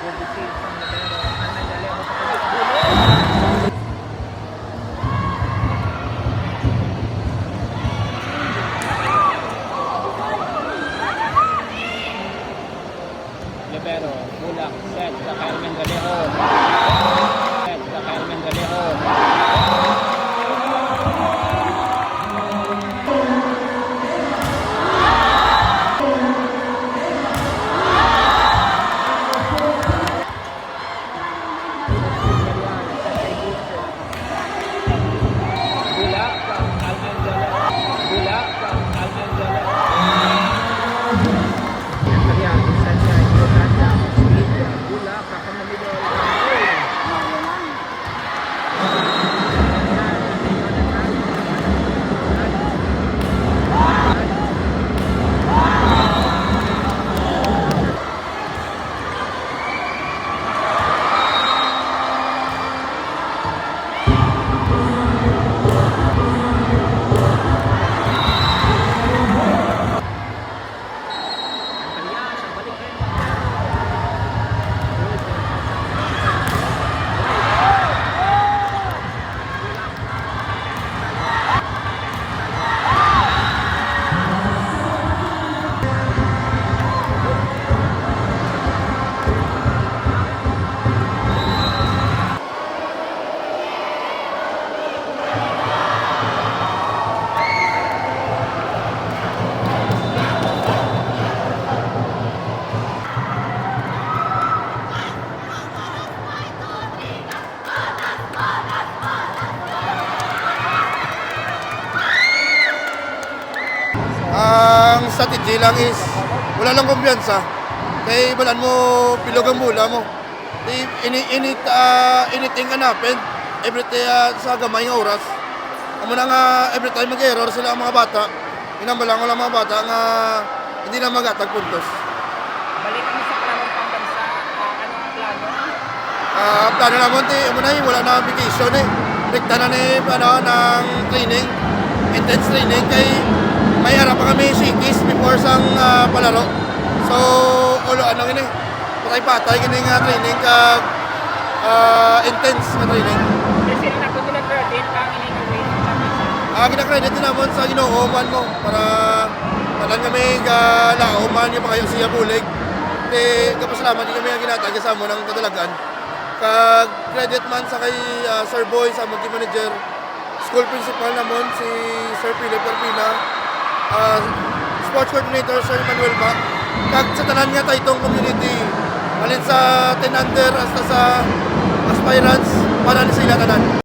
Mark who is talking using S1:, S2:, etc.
S1: Libero, Bulak, set sa Carmen de Leon. Set sa Carmen de Leon. Bulak, Carmen de Leon. Bulak, Carmen de Leon.
S2: Ang strategy lang is wala lang kumpiyansa. Kaya balan mo pilog ang bula mo. Anything can happen. Every time sa gamay nga oras. Amo na nga every time mag-error sila ang mga bata. Inambalang ko lang mga bata nga hindi na magatag puntos.
S1: Balik kami sa planong pambansa. Ano ang plano?
S2: Plano naman amo na wala na vacation eh. Rekta na ni ng training. Intense training kay may harap pa kami sikis before sang palaro. So, ano gini? Patay-patay gini nga training kag intense nga training.
S1: Kasi na ako nila credit kang ini-win.
S2: Gina-credit din naman sa Ginoo mo para tanan kami laoman yung mga siya bulig. Kapasalamat din kami ang ginatag sa mo ng kadalagan. Kag credit man sa kay Sir Boy sa mga manager, school principal namon si Sir Philip Carpina, sports coordinator Sir Manuel Ma, kag sa tanan nga taytong community, alin sa 10 under hasta sa aspirants para ni sila tanan.